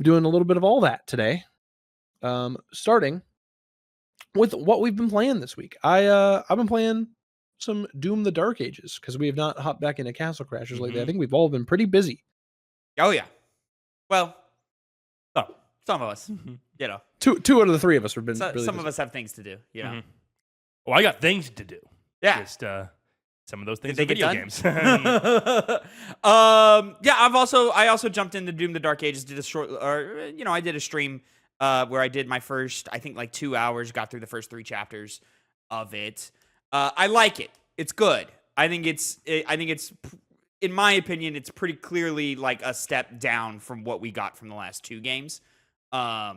We're doing a little bit of all that today. Starting with what we've been playing this week. I've been playing some Doom: The Dark Ages because we have not hopped back into Castle Crashers lately. I think we've all been pretty busy. Oh yeah. Well, some of us, you know. Two out of the three of us have been. Really some busy. of us have things to do. You know. Well, I got things to do. Yeah. Just some of those things Did are they get video done? games. Yeah. I also jumped into Doom: The Dark Ages. Did a short, I did a stream where I did my first, I think, like 2 hours. Got through the first 3 chapters of it. I like it. It's good. I think it's, in my opinion, it's pretty clearly like a step down from what we got from the last 2 games. I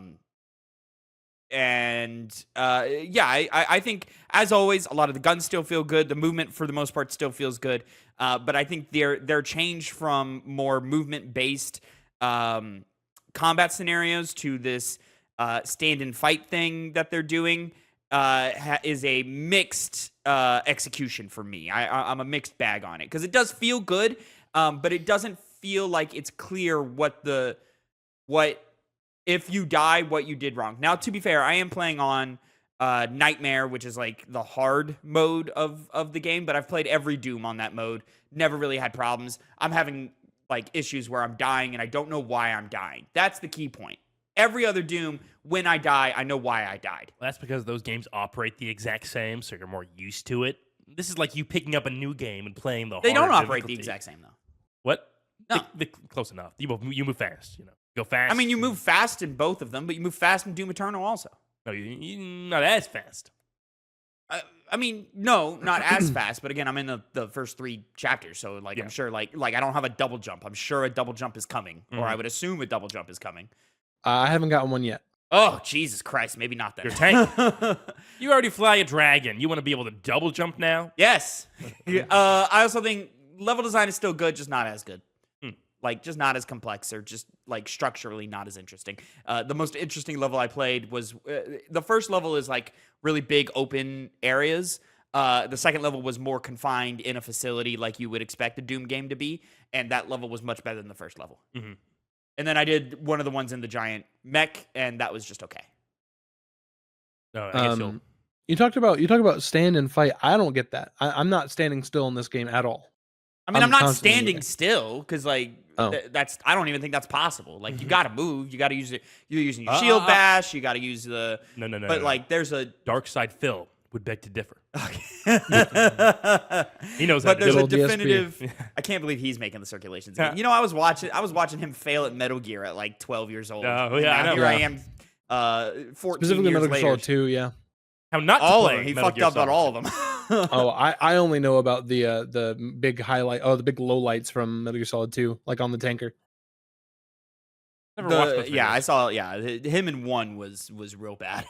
think, as always, a lot of the guns still feel good. The movement, for the most part, still feels good. But I think their change from more movement-based combat scenarios to this stand and fight thing that they're doing is a mixed execution for me. I'm a mixed bag on it because it does feel good, but it doesn't feel like it's clear what if you die, what you did wrong. Now, to be fair, I am playing on Nightmare, which is like the hard mode of the game, but I've played every Doom on that mode. Never really had problems. I'm having like issues where I'm dying and I don't know why I'm dying. That's the key point. Every other Doom, when I die, I know why I died. Well, that's because those games operate the exact same, so you're more used to it. This is like you picking up a new game and playing the They don't harder operate difficulty. the exact same, though. What? No. Close enough. You move fast, you know. Go fast. I mean, you move fast in both of them, but you move fast in Doom Eternal also. No, you're not as fast. I mean, no, not as fast, but again, I'm in the first 3 chapters, so like I'm sure like I don't have a double jump. I'm sure a double jump is coming, or I would assume a double jump is coming. I haven't gotten one yet. Oh, Jesus Christ, maybe not then. You're tank. You already fly a dragon. You want to be able to double jump now? Yes. I also think level design is still good, just not as good. Like, just not as complex, or just, like, structurally not as interesting. The most interesting level I played was... the first level is, like, really big open areas. The second level was more confined in a facility like you would expect a Doom game to be, and that level was much better than the first level. And then I did one of the ones in the giant mech, and that was just okay. No, I guess you talk about stand and fight. I don't get that. I'm not standing still in this game at all. I mean, I'm not standing still, because, like, that's... I don't even think that's possible. Like, you gotta move. You gotta use it. You're using your shield bash. You gotta use the... No. But, like, there's a... Dark Side Phil would beg to differ. Okay. He knows but how to there's do a it. definitive... I can't believe he's making the circulations. You know, I was watching him fail at Metal Gear at, like, 12 years old. Oh, yeah, I know. Here I am, 14 Specifically years Metal Gear later. Solid 2, yeah. How not to all of play them. He Metal fucked Gear up about Solid. all of them. Oh, I only know about the big highlight. Oh, the big lowlights from Metal Gear Solid 2, like on the tanker. Never watched those Yeah, videos. I saw. Yeah, him in 1 was real bad.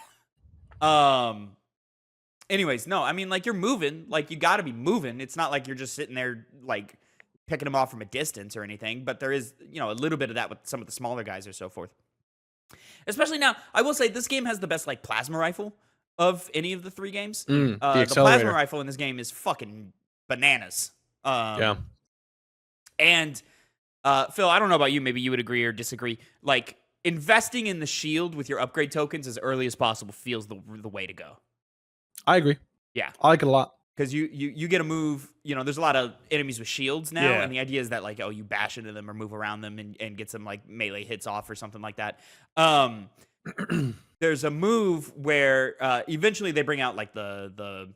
Anyways, no, I mean, like, you're moving. Like, you got to be moving. It's not like you're just sitting there, like, picking them off from a distance or anything. But there is, a little bit of that with some of the smaller guys or so forth. Especially now, I will say this game has the best, like, plasma rifle of any of the 3 games. The The accelerator. plasma rifle in this game is fucking bananas. Yeah. And Phil, I don't know about you. Maybe you would agree or disagree. Like, investing in the shield with your upgrade tokens as early as possible feels the way to go. I agree. Yeah. I like it a lot. Because you get a move, there's a lot of enemies with shields now, Yeah. and the idea is that, like, you bash into them or move around them and get some, like, melee hits off or something like that. There's a move where eventually they bring out, like, the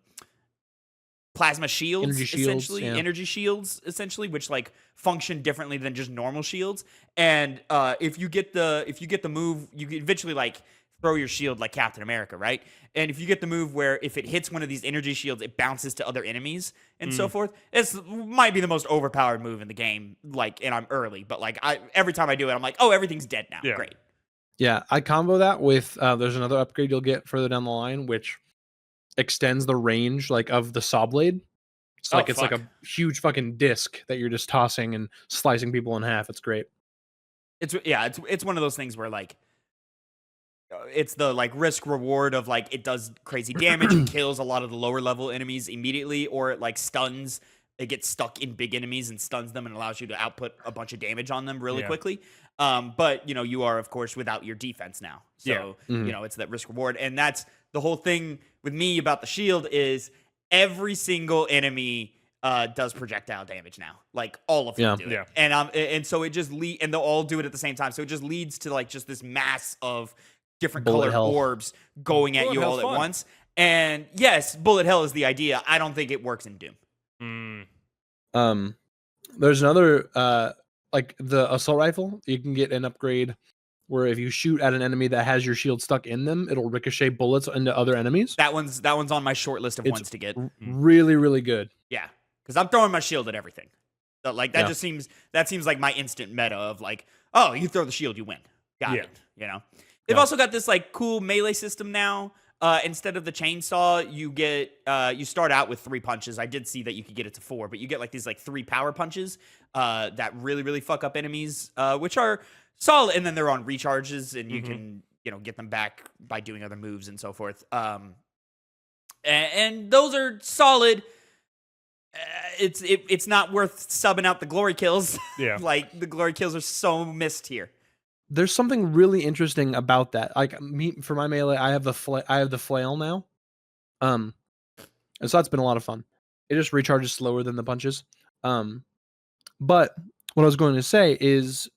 plasma shields, energy shields, essentially, which, like, function differently than just normal shields. And if you get the move, you can eventually, like, throw your shield like Captain America, right? And if you get the move where if it hits one of these energy shields, it bounces to other enemies and so forth. It might be the most overpowered move in the game, like, and I'm early, but, like, every time I do it, I'm like, oh, everything's dead now. Yeah. Great. Yeah, I combo that with there's another upgrade you'll get further down the line, which extends the range, like, of the saw blade. It's like it's like a huge fucking disc that you're just tossing and slicing people in half. It's great. It's one of those things where, like, it's the, like, risk reward of, like, it does crazy damage and kills a lot of the lower level enemies immediately, or it, like, stuns it gets stuck in big enemies and stuns them and allows you to output a bunch of damage on them really quickly. But you are of course without your defense now, so it's that risk reward, and that's the whole thing with me about the shield is every single enemy does projectile damage now, like all of them do it. And so it just and they'll all do it at the same time, so it just leads to like just this mass of different colored orbs going at you all at once. And yes, bullet hell is the idea. I don't think it works in Doom. There's another like the assault rifle, you can get an upgrade where if you shoot at an enemy that has your shield stuck in them, it'll ricochet bullets into other enemies. That one's on my short list of ones to get. Really, really good. Yeah, because I'm throwing my shield at everything. So, like that just seems like my instant meta of like, oh, you throw the shield, you win. Got it. They've also got this like cool melee system now. Instead of the chainsaw, you get you start out with 3 punches. I did see that you could get it to 4, but you get like these like 3 power punches that really, really fuck up enemies, which are solid. And then they're on recharges, and you can get them back by doing other moves and so forth. And those are solid. It's not worth subbing out the glory kills. Like the glory kills are so missed here. There's something really interesting about that. Like for my melee, I have the flail now, and so that's been a lot of fun. It just recharges slower than the punches. But what I was going to say is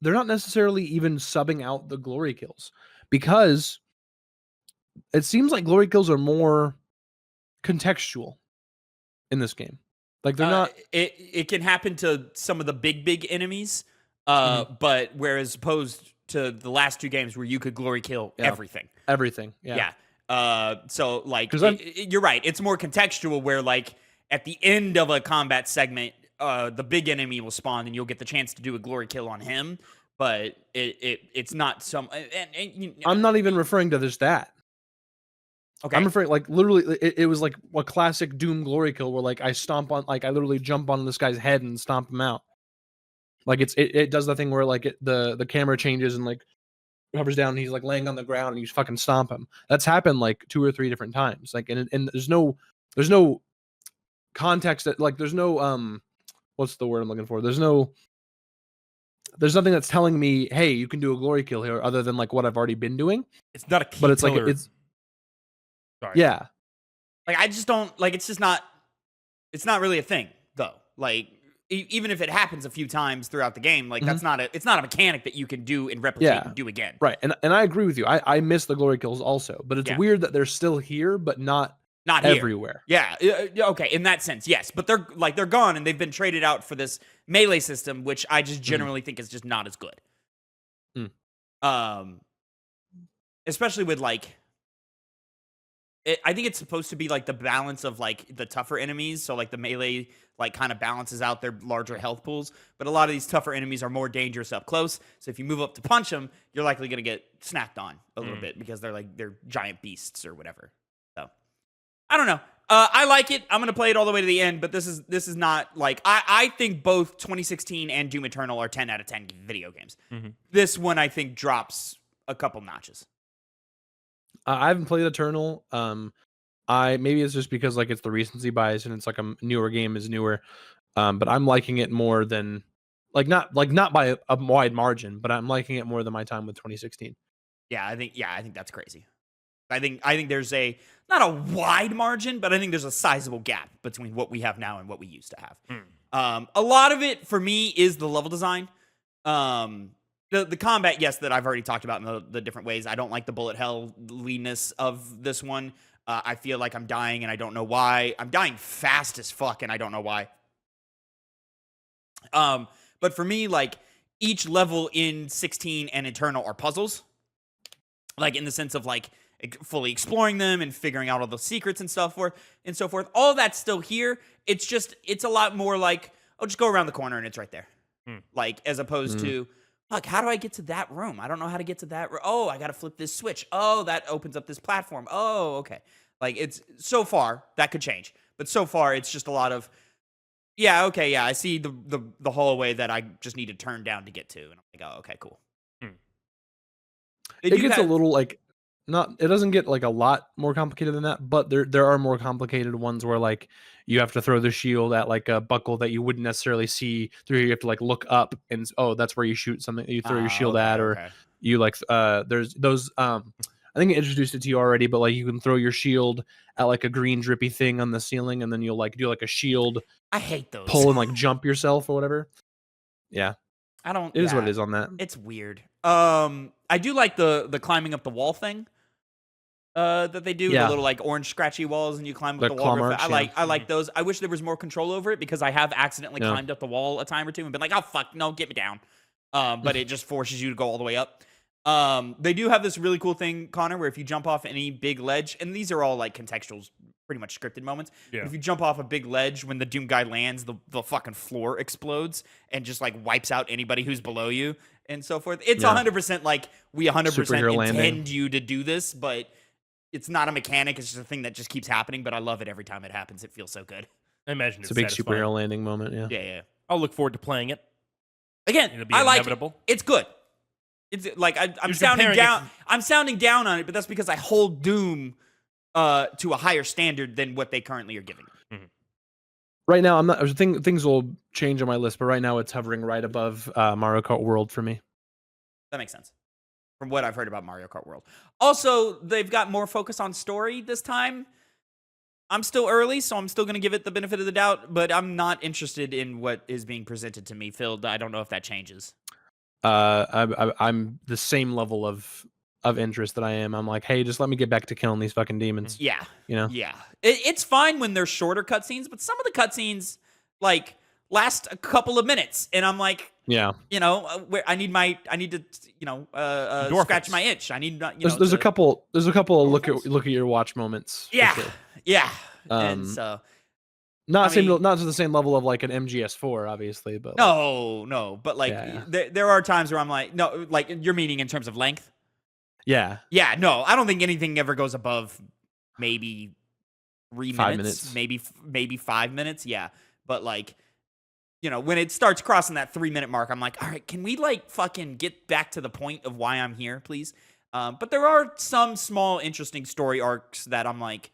they're not necessarily even subbing out the glory kills, because it seems like glory kills are more contextual in this game. Like they're not. It can happen to some of the big enemies. But whereas opposed to the last 2 games where you could glory kill everything. So like, you're right. It's more contextual where like at the end of a combat segment, the big enemy will spawn and you'll get the chance to do a glory kill on him. But it's not some. I'm not even referring to just that. Okay. I'm referring like literally. It was like a classic Doom glory kill where like I literally jump on this guy's head and stomp him out. Like it does the thing where like the camera changes and like hovers down and he's like laying on the ground and you fucking stomp him. That's happened like 2 or 3 different times. Like and there's no context that like there's no what's the word I'm looking for? There's nothing that's telling me, hey, you can do a glory kill here other than like what I've already been doing. It's not a key but it's pillar. Like it's sorry. Yeah. Like I just don't like it's not really a thing though. Like even if it happens a few times throughout the game, like it's not a mechanic that you can do and replicate and do again. Right. And I agree with you. I miss the glory kills also, but it's weird that they're still here, but not everywhere. Yeah. Okay. In that sense, yes. But they're gone and they've been traded out for this melee system, which I just generally think is just not as good. Especially with like, I think it's supposed to be like the balance of like the tougher enemies. So like the melee like kind of balances out their larger health pools. But a lot of these tougher enemies are more dangerous up close. So if you move up to punch them, you're likely going to get snapped on a little bit because they're giant beasts or whatever. So I don't know. I like it. I'm going to play it all the way to the end. But this is not like I think both 2016 and Doom Eternal are 10 out of 10 video games. This one I think drops a couple notches. I haven't played Eternal. Maybe it's just because like it's the recency bias and it's like a newer game is newer. But I'm liking it more than not by a wide margin, but I'm liking it more than my time with 2016. I think that's crazy. I think there's not a wide margin, but I think there's a sizable gap between what we have now and what we used to have. A lot of it for me is the level design. The combat, yes, that I've already talked about in the different ways. I don't like the bullet hell leanness of this one. I feel like I'm dying and I don't know why. I'm dying fast as fuck and I don't know why. But for me, like each level in 16 and Eternal are puzzles. Like in the sense of like fully exploring them and figuring out all the secrets and stuff and so forth. All that's still here. It's a lot more like, oh, just go around the corner and it's right there. Like as opposed to, look, how do I get to that room? I don't know how to get to that room. Oh, I got to flip this switch. Oh, that opens up this platform. Oh, okay. Like it's so far that could change, but so far it's just a lot of, okay, I see the hallway that I just need to turn down to get to, and I'm like, oh, okay, cool. It gets a little like it doesn't get like a lot more complicated than that, but there are more complicated ones where like you have to throw the shield at like a buckle that you wouldn't necessarily see through. You have to like look up and that's where you shoot something that you throw your shield at, or you like there's those I think I introduced it to you already, but like you can throw your shield at like a green drippy thing on the ceiling, and then you'll like do like a shield. I hate those. Pull and like jump yourself or whatever. Yeah. I don't. It is what it is on that. It's weird. I do like the climbing up the wall thing. That they do, the little like orange scratchy walls, and you climb up the wall. March, I like those. I wish there was more control over it because I have accidentally climbed up the wall a time or two and been like, oh fuck, no, get me down. But it just forces you to go all the way up. They do have this really cool thing, Connor, where if you jump off any big ledge, and these are all like contextual, pretty much scripted moments. Yeah. If you jump off a big ledge, when the Doom guy lands, the fucking floor explodes and just like wipes out anybody who's below you and so forth. It's 100% like we 100% intend you to do this, but it's not a mechanic. It's just a thing that just keeps happening. But I love it every time it happens. It feels so good. I imagine it's a big superhero landing moment. Yeah. Yeah. I'll look forward to playing it. Again, I like it. It's good. It's like I'm sounding down. I'm sounding down on it, but that's because I hold Doom to a higher standard than what they currently are giving. Mm-hmm. Right now, I'm not. Things will change on my list, but right now it's hovering right above Mario Kart World for me. That makes sense, from what I've heard about Mario Kart World. Also, they've got more focus on story this time. I'm still early, so I'm still going to give it the benefit of the doubt, but I'm not interested in what is being presented to me. Phil, I don't know if that changes. I'm the same level of interest that I am. I'm like, hey, just let me get back to killing these fucking demons. Yeah. You know? Yeah. It's fine when they're shorter cutscenes, but some of the cutscenes like last a couple of minutes, and I'm like, yeah, you know, I need to, you know, scratch my itch. I need, there's a couple of look at your watch moments. Yeah. Sure. Yeah. And so not to the same level of like an MGS4, obviously, but no, but like there are times where I'm like, no, like you're meaning in terms of length. Yeah. Yeah. No, I don't think anything ever goes above maybe 5 minutes, maybe 5 minutes. Yeah. But like, you know, when it starts crossing that 3 minute mark, I'm like, all right, can we like fucking get back to the point of why I'm here, please? But there are some small, interesting story arcs that I'm like,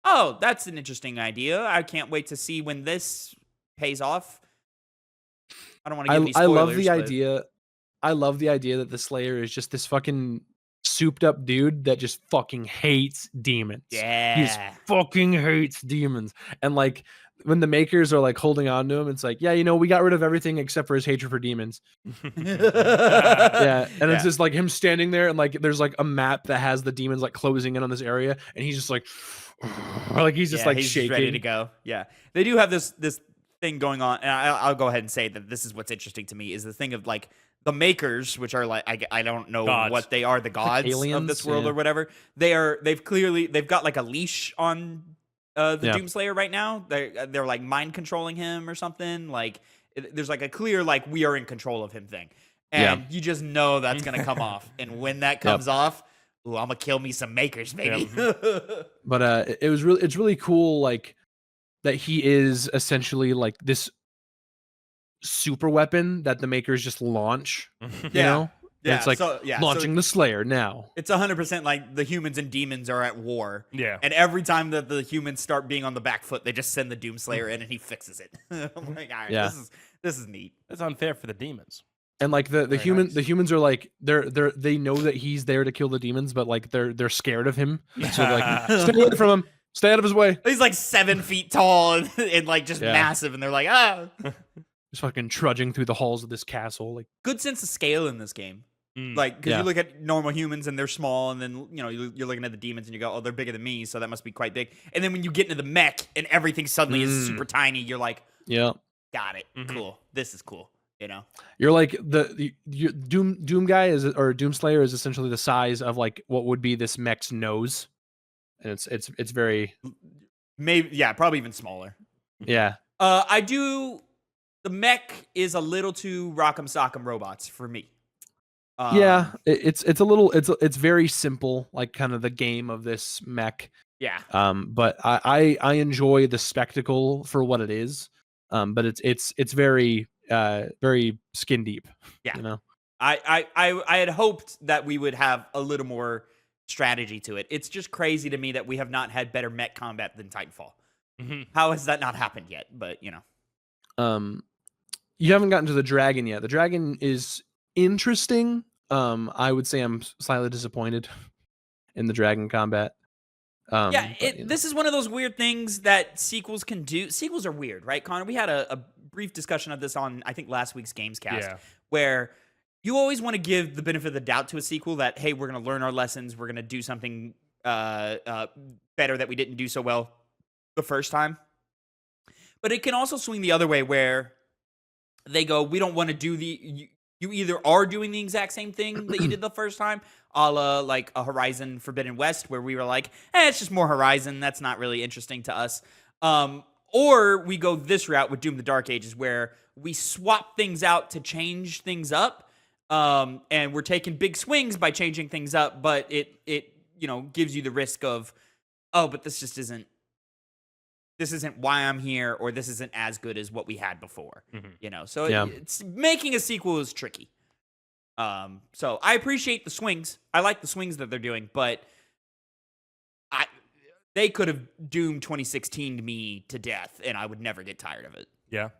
oh, that's an interesting idea. I can't wait to see when this pays off. I don't want to give any spoilers. I love the idea that the Slayer is just this fucking souped up dude that just fucking hates demons. Yeah. He just fucking hates demons. And like when the makers are like holding on to him, it's like, yeah, you know, we got rid of everything except for his hatred for demons. Yeah. And it's just like him standing there, and like there's like a map that has the demons like closing in on this area, and he's just like he's just he's shaking, ready to go. Yeah. They do have this thing going on, and I'll go ahead and say that this is what's interesting to me, is the thing of like the makers, which are like I don't know what they are, the gods aliens, of this world or whatever. They've got like a leash on the Doomslayer right now. They're like mind controlling him or something. Like there's like a clear like we are in control of him thing, and you just know that's gonna come off. And when that comes off, ooh, I'm gonna kill me some makers, baby. But it's really cool, like that he is essentially like this super weapon that the makers just launch. You know? Yeah, it's like launching the Slayer now. It's 100% like the humans and demons are at war. Yeah. And every time that the humans start being on the back foot, they just send the Doomslayer in and he fixes it. I'm like, all right, this is neat. That's unfair for the demons. And like the humans are like they know that he's there to kill the demons, but like they're scared of him. So they're like, stay away from him. Stay out of his way. He's like 7 feet tall and like just massive, and they're like, just fucking trudging through the halls of this castle. Like good sense of scale in this game. Like, because you look at normal humans and they're small, and then you know you're looking at the demons and you go, oh, they're bigger than me, so that must be quite big. And then when you get into the mech and everything suddenly is super tiny, you're like, got it, cool. This is cool. You know, you're like the Doom guy or Doomslayer is essentially the size of like what would be this mech's nose, and it's very probably even smaller. Yeah. The mech is a little too rock'em sock'em robots for me. It's very simple, like kind of the game of this mech. Yeah. But I enjoy the spectacle for what it is. But it's very very skin deep. Yeah. You know, I had hoped that we would have a little more strategy to it. It's just crazy to me that we have not had better mech combat than Titanfall. Mm-hmm. How has that not happened yet? But, you know. You haven't gotten to the dragon yet. The dragon is interesting. I would say I'm slightly disappointed in the dragon combat. This is one of those weird things that sequels can do. Sequels are weird, right, Connor? We had a brief discussion of this on, I think, last week's Gamescast, where you always want to give the benefit of the doubt to a sequel that, hey, we're going to learn our lessons. We're going to do something better that we didn't do so well the first time. But it can also swing the other way where they go, we don't want to do you either are doing the exact same thing that you did the first time, a la like a Horizon Forbidden West, where we were like, it's just more Horizon. That's not really interesting to us. Or we go this route with Doom the Dark Ages, where we swap things out to change things up. And we're taking big swings by changing things up, but it gives you the risk of, but this just isn't why I'm here, or this isn't as good as what we had before. Mm-hmm. So it's making a sequel is tricky. So I appreciate the swings. I like the swings that they're doing, but they could have Doom 2016 me to death, and I would never get tired of it. Yeah.